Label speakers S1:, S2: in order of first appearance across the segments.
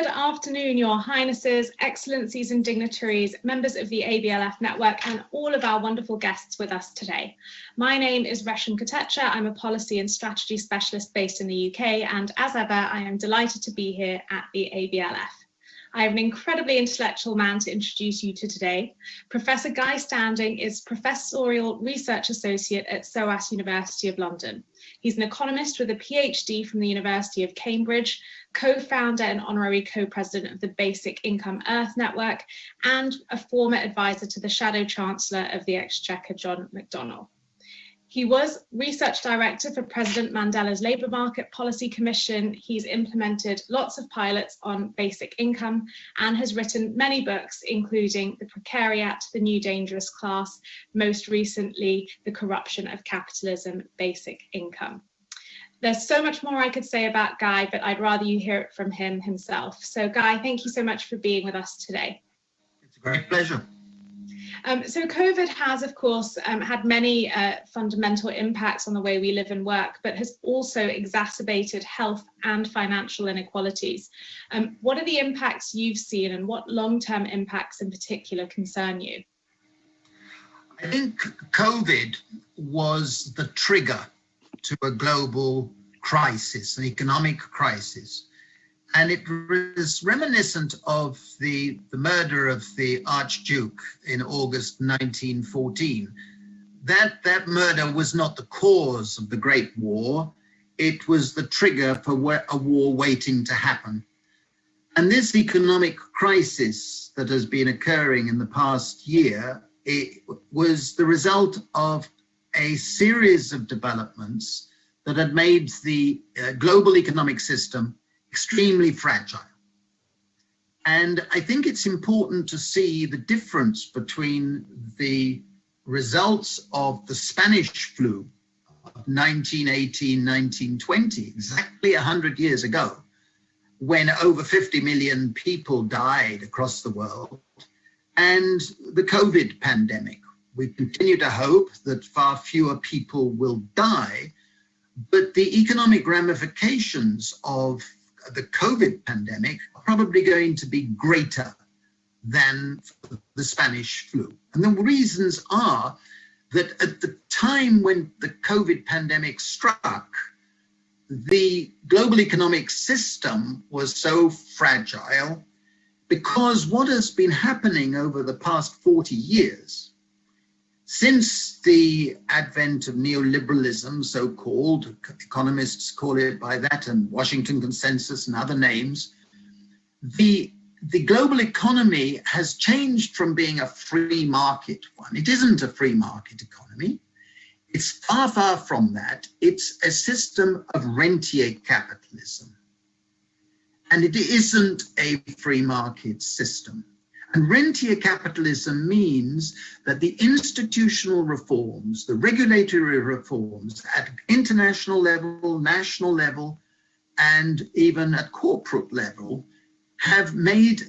S1: Good afternoon, Your Highnesses, Excellencies and Dignitaries, members of the ABLF network, and all of our wonderful guests with us today. My name is Resham Katecha. I'm a policy and strategy specialist based in the UK, and as ever, I am delighted to be here at the ABLF. I have an incredibly intellectual man to introduce you to today. Professor Guy Standing is Professorial Research Associate at SOAS University of London. He's an economist with a PhD from the University of Cambridge, co-founder and honorary co-president of the Basic Income Earth Network, and a former advisor to the Shadow Chancellor of the Exchequer, John McDonnell. He was research director for President Mandela's Labour Market Policy Commission. He's implemented lots of pilots on basic income and has written many books, including The Precariat, The New Dangerous Class, most recently, The Corruption of Capitalism, Basic Income. There's so much more I could say about Guy, but I'd rather you hear it from him himself. So Guy, thank you so much for being with us today.
S2: It's a great pleasure.
S1: So COVID has, of course, had many fundamental impacts on the way we live and work, but has also exacerbated health and financial inequalities. What are the impacts you've seen, and what long-term impacts in particular concern you?
S2: I think COVID was the trigger to a global crisis, an economic crisis. And it was reminiscent of the murder of the Archduke in August 1914. That murder was not the cause of the Great War. It was the trigger for a war waiting to happen. And this economic crisis that has been occurring in the past year, it was the result of a series of developments that had made the global economic system extremely fragile. And I think it's important to see the difference between the results of the Spanish flu of 1918, 1920, exactly 100 years ago, when over 50 million people died across the world, and the COVID pandemic. We continue to hope that far fewer people will die, but the economic ramifications of the COVID pandemic are probably going to be greater than the Spanish flu. And the reasons are that at the time when the COVID pandemic struck, the global economic system was so fragile because what has been happening over the past 40 years, since the advent of neoliberalism, so-called, economists call it by that, and Washington Consensus and other names, the global economy has changed from being a free market one. It isn't a free market economy. It's far, far from that. It's a system of rentier capitalism. And it isn't a free market system. And rentier capitalism means that the institutional reforms, the regulatory reforms at international level, national level, and even at corporate level have made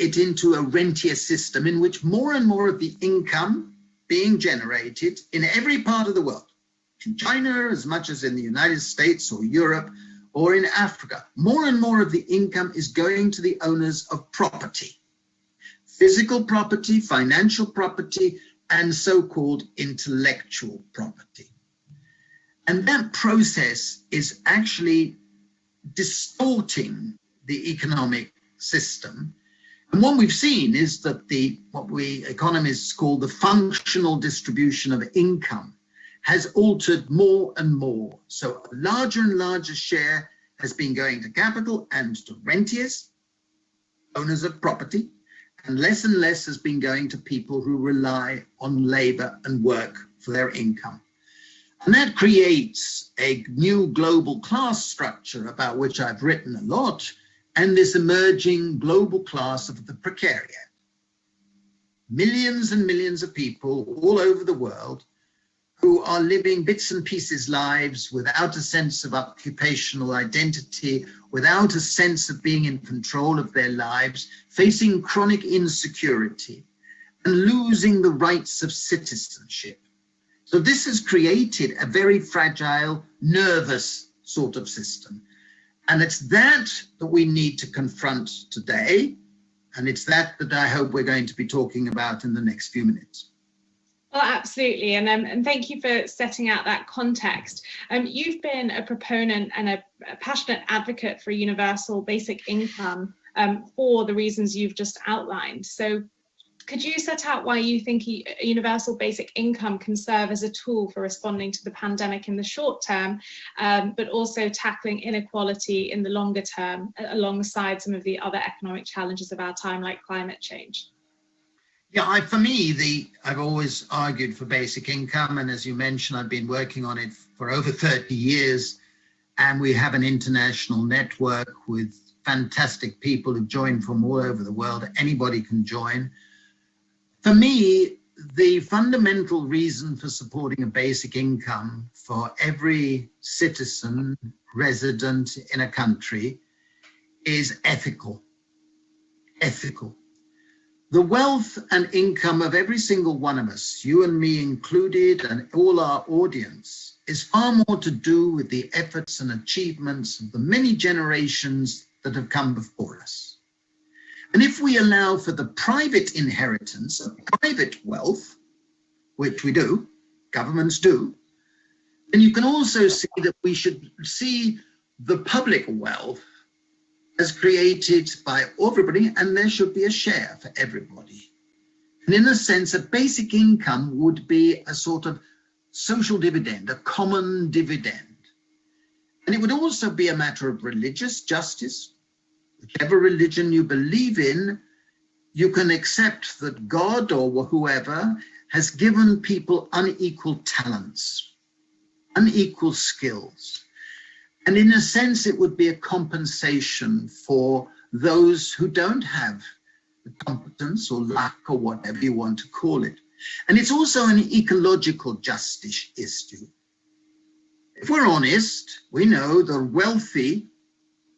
S2: it into a rentier system in which more and more of the income being generated in every part of the world, in China as much as in the United States or Europe or in Africa, more and more of the income is going to the owners of property. Physical property, financial property, and so-called intellectual property. And that process is actually distorting the economic system. And what we've seen is that what we economists call the functional distribution of income has altered more and more. So a larger and larger share has been going to capital and to rentiers, owners of property, and less has been going to people who rely on labor and work for their income. And that creates a new global class structure about which I've written a lot, and this emerging global class of the precariat. Millions and millions of people all over the world who are living bits and pieces lives without a sense of occupational identity, without a sense of being in control of their lives, facing chronic insecurity and losing the rights of citizenship. So this has created a very fragile, nervous sort of system. And it's that we need to confront today. And it's that I hope we're going to be talking about in the next few minutes.
S1: Well, absolutely. And thank you for setting out that context. You've been a proponent and a passionate advocate for universal basic income for the reasons you've just outlined. So could you set out why you think a universal basic income can serve as a tool for responding to the pandemic in the short term, but also tackling inequality in the longer term, alongside some of the other economic challenges of our time, like climate change?
S2: Yeah, for me, I've always argued for basic income. And as you mentioned, I've been working on it for over 30 years. And we have an international network with fantastic people who join from all over the world. Anybody can join. For me, the fundamental reason for supporting a basic income for every citizen, resident in a country is ethical. Ethical. The wealth and income of every single one of us, you and me included, and all our audience, is far more to do with the efforts and achievements of the many generations that have come before us. And if we allow for the private inheritance of private wealth, which we do, governments do, then you can also see that we should see the public wealth as created by everybody, and there should be a share for everybody. And in a sense, a basic income would be a sort of social dividend, a common dividend. And it would also be a matter of religious justice. Whichever religion you believe in, you can accept that God or whoever has given people unequal talents, unequal skills. And in a sense, it would be a compensation for those who don't have the competence or luck or whatever you want to call it. And it's also an ecological justice issue. If we're honest, we know the wealthy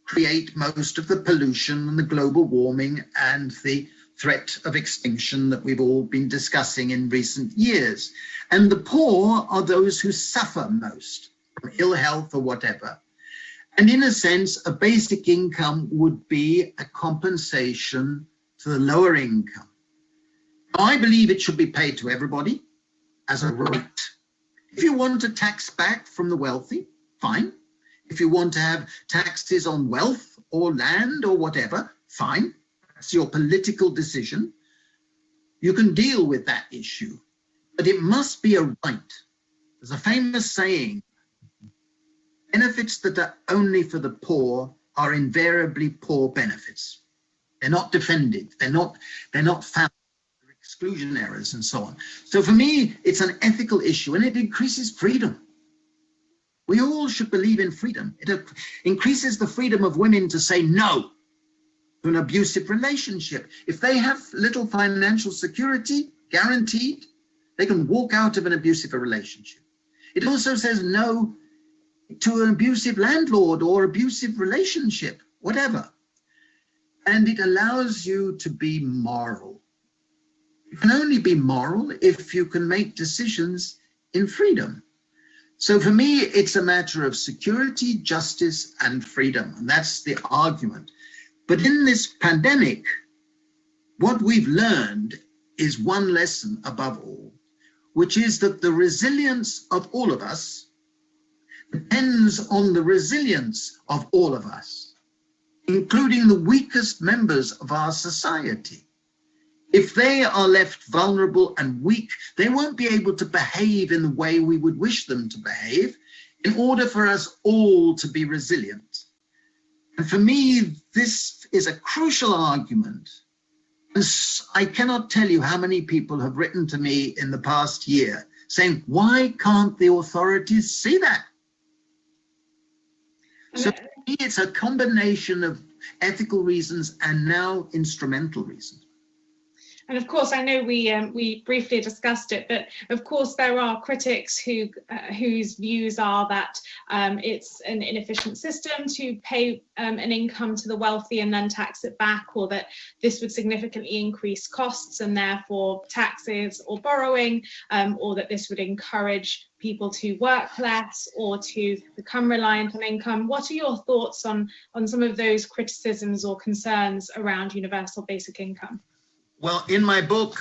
S2: create most of the pollution and the global warming and the threat of extinction that we've all been discussing in recent years. And the poor are those who suffer most from ill health or whatever. And in a sense, a basic income would be a compensation to the lower income. I believe it should be paid to everybody as a right. If you want a tax back from the wealthy, fine. If you want to have taxes on wealth or land or whatever, fine. That's your political decision. You can deal with that issue, but it must be a right. There's a famous saying, benefits that are only for the poor are invariably poor benefits. They're not defended. They're not found. They're exclusion errors and so on. So for me, it's an ethical issue, and it increases freedom. We all should believe in freedom. It increases the freedom of women to say no to an abusive relationship. If they have little financial security guaranteed, they can walk out of an abusive relationship. It also says no to an abusive landlord or abusive relationship, whatever. And it allows you to be moral. You can only be moral if you can make decisions in freedom. So for me, it's a matter of security, justice, and freedom. And that's the argument. But in this pandemic, what we've learned is one lesson above all, which is that the resilience of all of us depends on the resilience of all of us, including the weakest members of our society. If they are left vulnerable and weak, they won't be able to behave in the way we would wish them to behave in order for us all to be resilient. And for me, this is a crucial argument. And I cannot tell you how many people have written to me in the past year saying, why can't the authorities see that? So for me, it's a combination of ethical reasons and now instrumental reasons.
S1: And of course, I know we briefly discussed it, but of course there are critics whose views are that it's an inefficient system to pay an income to the wealthy and then tax it back, or that this would significantly increase costs and therefore taxes or borrowing, or that this would encourage people to work less or to become reliant on income. What are your thoughts on some of those criticisms or concerns around universal basic income?
S2: Well, in my book,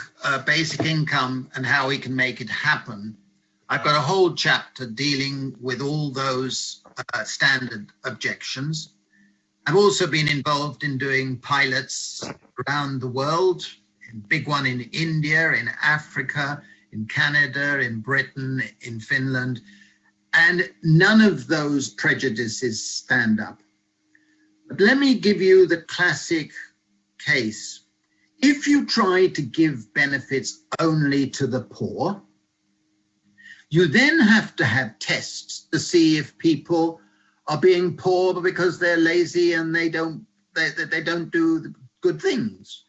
S2: Basic Income and How We Can Make It Happen, I've got a whole chapter dealing with all those standard objections. I've also been involved in doing pilots around the world, a big one in India, in Africa, in Canada, in Britain, in Finland, and none of those prejudices stand up. But let me give you the classic case. If you try to give benefits only to the poor, you then have to have tests to see if people are being poor because they're lazy and they don't do the good things.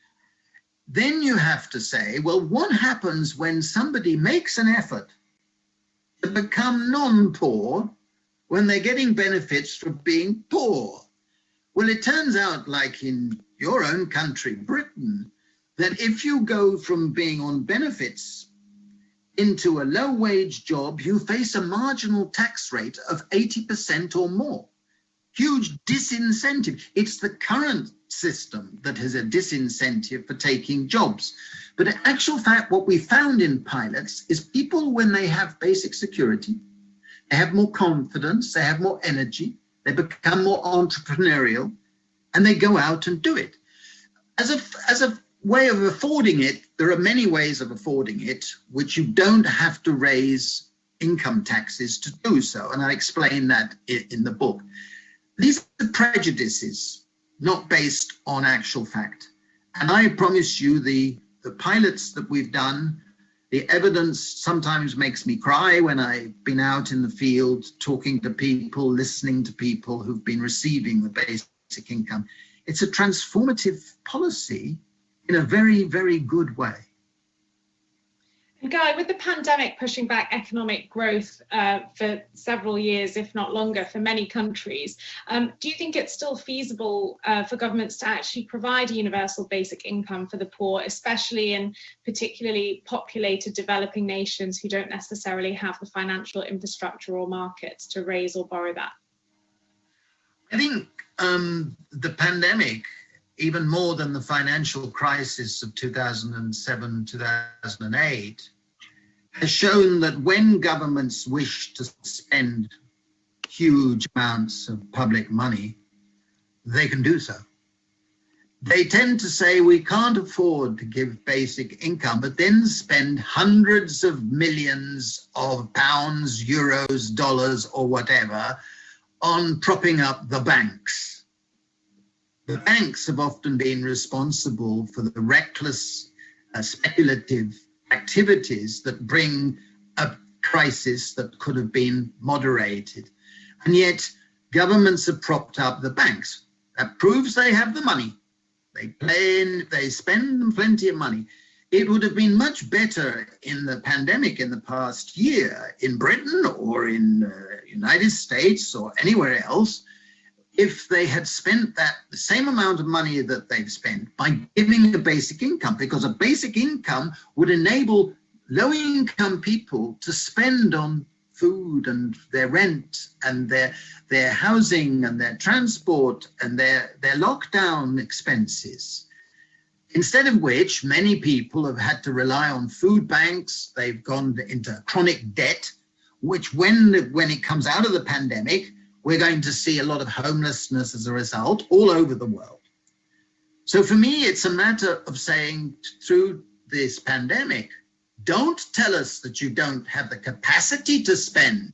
S2: Then you have to say, well, what happens when somebody makes an effort to become non-poor when they're getting benefits for being poor? Well, it turns out, like in your own country, Britain, that if you go from being on benefits into a low-wage job, you face a marginal tax rate of 80% or more. Huge disincentive. It's the current system that has a disincentive for taking jobs. But in actual fact, what we found in pilots is people, when they have basic security, they have more confidence, they have more energy, they become more entrepreneurial, and they go out and do it. As a way of affording it, there are many ways of affording it, which you don't have to raise income taxes to do so. And I explain that in the book. These are prejudices, not based on actual fact. And I promise you the pilots that we've done, the evidence sometimes makes me cry when I've been out in the field talking to people, listening to people who've been receiving the basic income. It's a transformative policy in a very, very good way.
S1: And Guy, with the pandemic pushing back economic growth for several years, if not longer, for many countries, do you think it's still feasible for governments to actually provide a universal basic income for the poor, especially in particularly populated developing nations who don't necessarily have the financial infrastructure or markets to raise or borrow that?
S2: I think the pandemic, even more than the financial crisis of 2007, 2008, has shown that when governments wish to spend huge amounts of public money, they can do so. They tend to say we can't afford to give basic income, but then spend hundreds of millions of pounds, euros, dollars, or whatever on propping up the banks. The banks have often been responsible for the reckless, speculative activities that bring a crisis that could have been moderated. And yet governments have propped up the banks. That proves they have the money. They spend plenty of money. It would have been much better in the pandemic in the past year in Britain or in the United States or anywhere else if they had spent the same amount of money that they've spent by giving a basic income, because a basic income would enable low-income people to spend on food and their rent and their housing and their transport and their lockdown expenses. Instead of which, many people have had to rely on food banks. They've gone into chronic debt, which when it comes out of the pandemic, we're going to see a lot of homelessness as a result all over the world. So for me, it's a matter of saying through this pandemic, don't tell us that you don't have the capacity to spend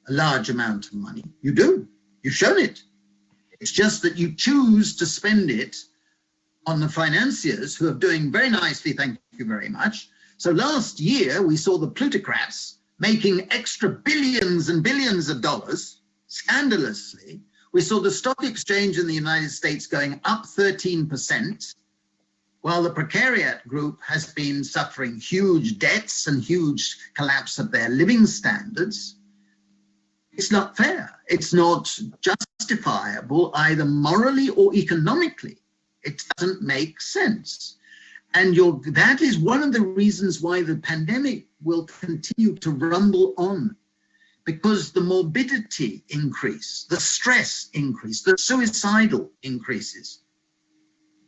S2: a large amount of money. You do. You've shown it. It's just that you choose to spend it on the financiers who are doing very nicely, thank you very much. So last year, we saw the plutocrats making extra billions and billions of dollars. Scandalously, we saw the stock exchange in the United States going up 13%, while the precariat group has been suffering huge debts and huge collapse of their living standards. It's not fair. It's not justifiable either morally or economically. It doesn't make sense. And that is one of the reasons why the pandemic will continue to rumble on. because the morbidity increase, the stress increase, the suicidal increases.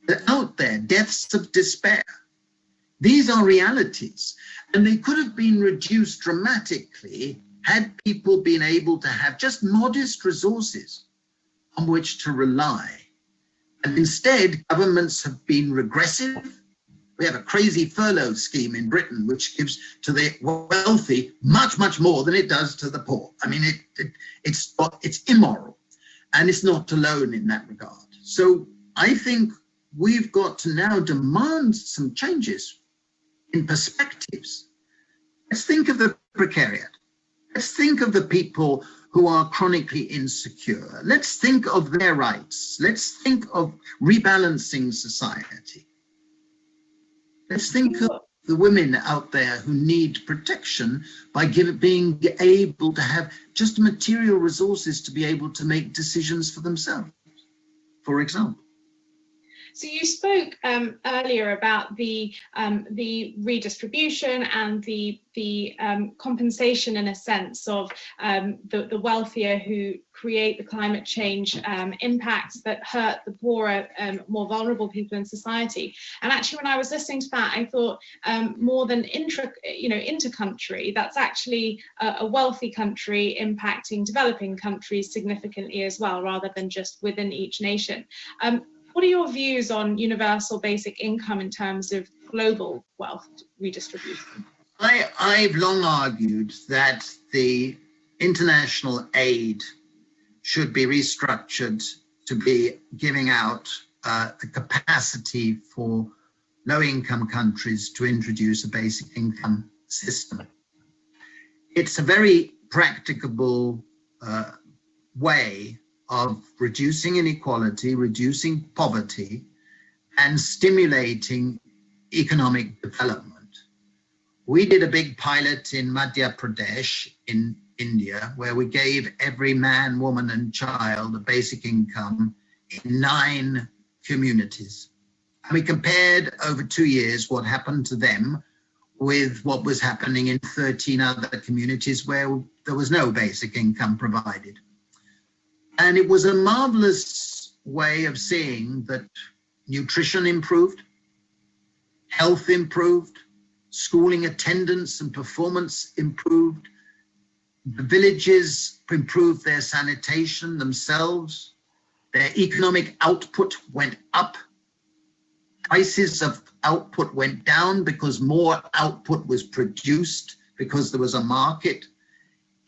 S2: They're out there, deaths of despair. These are realities, and they could have been reduced dramatically had people been able to have just modest resources on which to rely. And instead, governments have been regressive. We have a crazy furlough scheme in Britain, which gives to the wealthy much, much more than it does to the poor. I mean, it's immoral, and it's not alone in that regard. So I think we've got to now demand some changes in perspectives. Let's think of the precariat. Let's think of the people who are chronically insecure. Let's think of their rights. Let's think of rebalancing society. Let's think of the women out there who need protection by being able to have just material resources to be able to make decisions for themselves, for example.
S1: So you spoke earlier about the redistribution and the compensation, in a sense, of the wealthier who create the climate change impacts that hurt the poorer, more vulnerable people in society. And actually, when I was listening to that, I thought more than inter-country, that's actually a wealthy country impacting developing countries significantly as well, rather than just within each nation. What are your views on universal basic income in terms of global wealth redistribution?
S2: I've long argued that the international aid should be restructured to be giving out the capacity for low-income countries to introduce a basic income system. It's a very practicable way of reducing inequality, reducing poverty, and stimulating economic development. We did a big pilot in Madhya Pradesh in India, where we gave every man, woman, and child a basic income in 9 communities. And we compared over 2 years what happened to them with what was happening in 13 other communities where there was no basic income provided. And it was a marvelous way of seeing that nutrition improved, health improved, schooling attendance and performance improved, the villages improved their sanitation themselves, their economic output went up, prices of output went down because more output was produced because there was a market,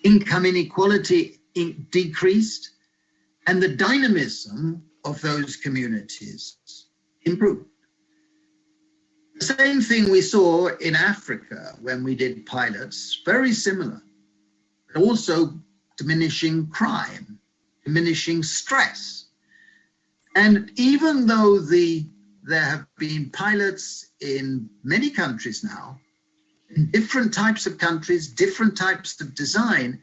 S2: income inequality decreased, and the dynamism of those communities improved. The same thing we saw in Africa when we did pilots, very similar, but also diminishing crime, diminishing stress. And even though there have been pilots in many countries now, in different types of countries, different types of design,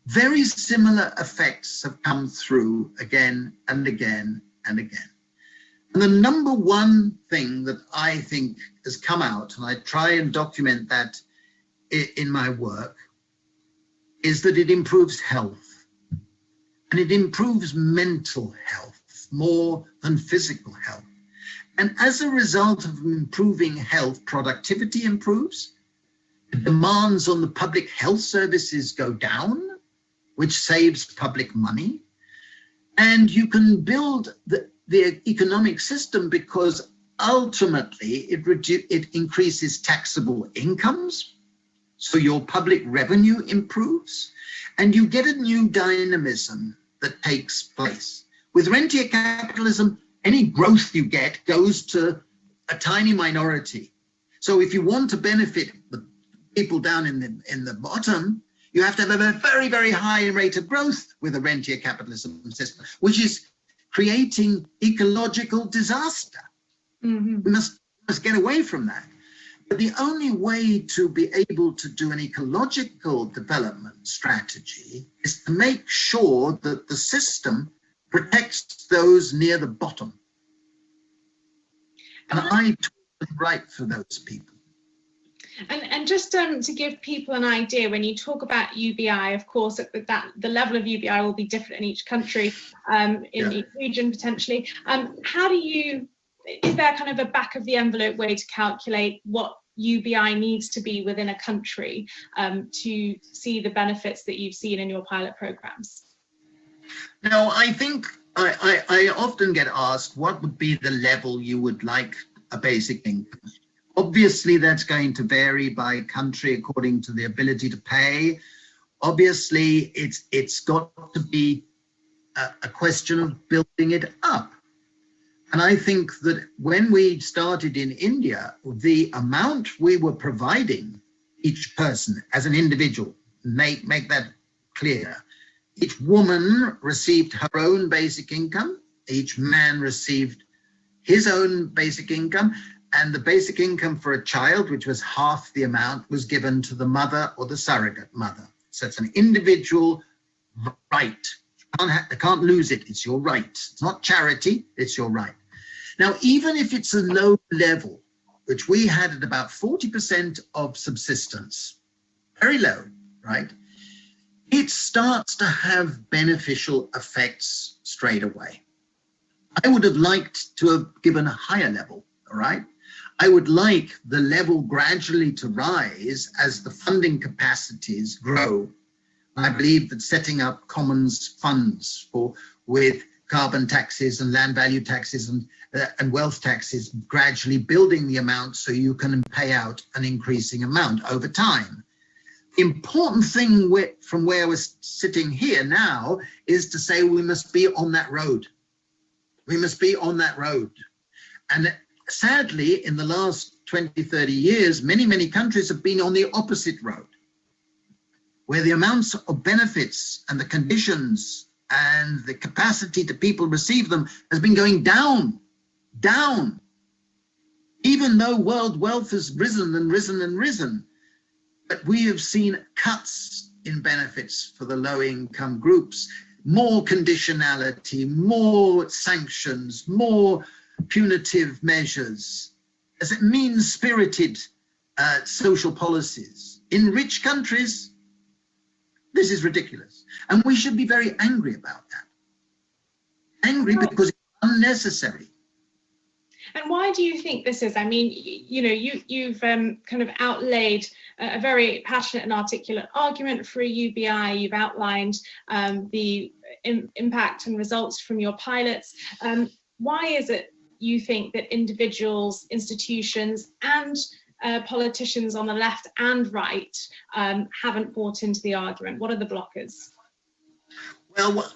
S2: very similar effects have come through again and again and again. And the number one thing that I think has come out, and I try and document that in my work, is that it improves health. And it improves mental health more than physical health. And as a result of improving health, productivity improves, the demands on the public health services go down, which saves public money, and you can build the economic system because ultimately it increases taxable incomes, so your public revenue improves, and you get a new dynamism that takes place. With rentier capitalism, any growth you get goes to a tiny minority. So if you want to benefit the people down in the bottom, you have to have a very, very high rate of growth with a rentier capitalism system, which is creating ecological disaster. Mm-hmm. We must get away from that. But the only way to be able to do an ecological development strategy is to make sure that the system protects those near the bottom. And I right for those people.
S1: And And just to give people an idea, when you talk about UBI, of course, the level of UBI will be different in each country, in each region potentially. Is there kind of a back of the envelope way to calculate what UBI needs to be within a country to see the benefits that you've seen in your pilot programs?
S2: No, I think I often get asked, what would be the level you would like a basic income? Obviously, that's going to vary by country according to the ability to pay. Obviously, it's got to be a question of building it up. And I think that when we started in India, the amount we were providing each person as an individual, make that clear. Each woman received her own basic income. Each man received his own basic income. And the basic income for a child, which was half the amount, was given to the mother or the surrogate mother. So it's an individual right. You can't lose it. It's your right. It's not charity. It's your right. Now, even if it's a low level, which we had at about 40% of subsistence, very low, right? It starts to have beneficial effects straight away. I would have liked to have given a higher level, all right? I would like the level gradually to rise as the funding capacities grow. I believe that setting up commons funds with carbon taxes and land value taxes and wealth taxes, gradually building the amount so you can pay out an increasing amount over time. The important thing from where we're sitting here now is to say we must be on that road. We must be on that road. And sadly, in the last 20, 30 years, many countries have been on the opposite road, where the amounts of benefits and the conditions and the capacity to people receive them has been going down. Even though world wealth has risen and risen and risen, but we have seen cuts in benefits for the low-income groups, more conditionality, more sanctions, more punitive measures, as it mean-spirited social policies. In rich countries, this is ridiculous. And we should be very angry about that. Angry because it's unnecessary.
S1: And why do you think this is? I mean, you've kind of outlaid a very passionate and articulate argument for a UBI. You've outlined the impact and results from your pilots. Why is it you think that individuals, institutions, and politicians on the left and right haven't bought into the argument? What are the blockers?
S2: Well,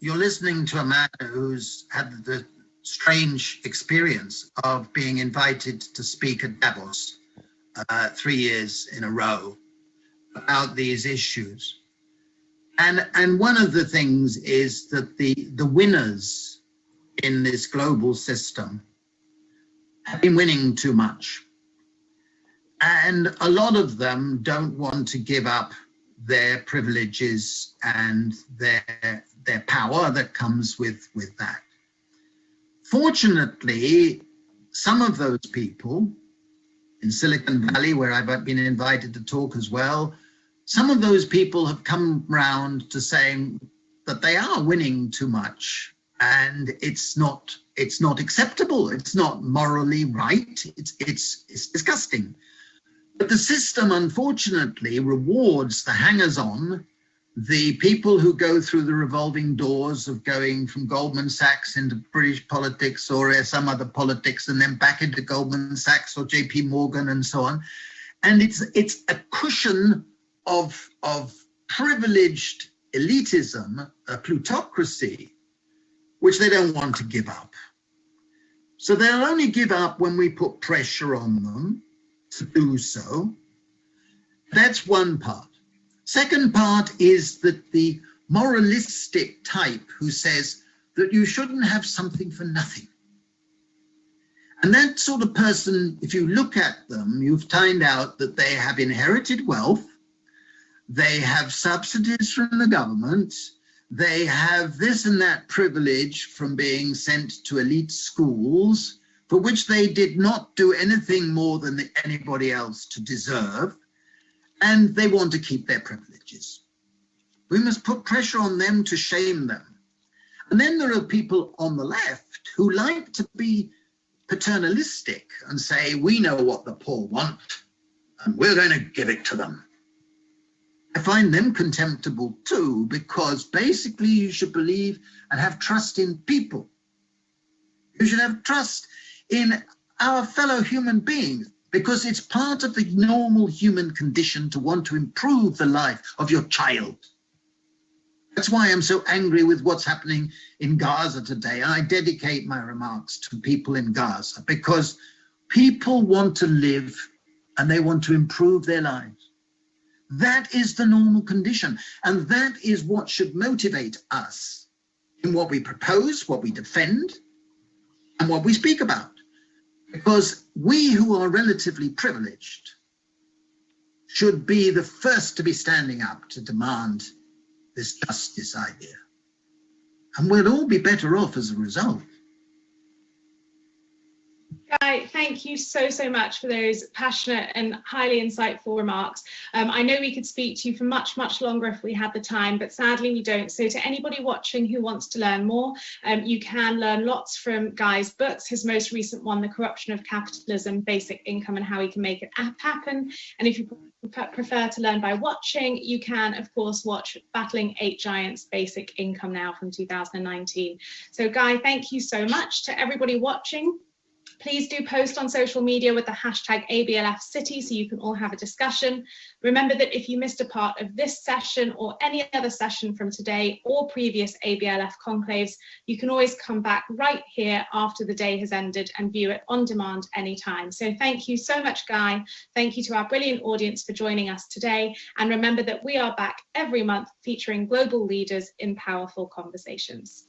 S2: you're listening to a man who's had the strange experience of being invited to speak at Davos 3 years in a row about these issues. And one of the things is that the winners in this global system have been winning too much. And a lot of them don't want to give up their privileges and their power that comes with that. Fortunately, some of those people in Silicon Valley, where I've been invited to talk as well, some of those people have come round to saying that they are winning too much and it's not acceptable. It's not morally right. It's disgusting. But the system, unfortunately, rewards the hangers-on, the people who go through the revolving doors of going from Goldman Sachs into British politics or some other politics and then back into Goldman Sachs or JP Morgan and so on. And it's a cushion of privileged elitism, a plutocracy, which they don't want to give up. So they'll only give up when we put pressure on them to do so. That's one part. Second part is that the moralistic type who says that you shouldn't have something for nothing. And that sort of person, if you look at them, you find out that they have inherited wealth, they have subsidies from the government, they have this and that privilege from being sent to elite schools for which they did not do anything more than anybody else to deserve, and they want to keep their privileges. We must put pressure on them to shame them. And then there are people on the left who like to be paternalistic and say, we know what the poor want, and we're going to give it to them. I find them contemptible too, because basically you should believe and have trust in people. You should have trust in our fellow human beings, because it's part of the normal human condition to want to improve the life of your child. That's why I'm so angry with what's happening in Gaza today. I dedicate my remarks to people in Gaza, because people want to live and they want to improve their lives. That is the normal condition, and that is what should motivate us in what we propose, what we defend, and what we speak about. Because we who are relatively privileged should be the first to be standing up to demand this justice idea. And we'll all be better off as a result.
S1: Guy, thank you so much for those passionate and highly insightful remarks. I know we could speak to you for much longer if we had the time, but sadly we don't. So to anybody watching who wants to learn more, you can learn lots from Guy's books. His most recent one, The Corruption of Capitalism, Basic Income and How We Can Make It Happen. And if you prefer to learn by watching, you can of course watch Battling 8 Giants, Basic Income Now from 2019. So Guy, thank you so much. To everybody watching, please do post on social media with the hashtag ABLF City so you can all have a discussion. Remember that if you missed a part of this session or any other session from today or previous ABLF conclaves, you can always come back right here after the day has ended and view it on demand anytime. So thank you so much, Guy. Thank you to our brilliant audience for joining us today. And remember that we are back every month featuring global leaders in powerful conversations.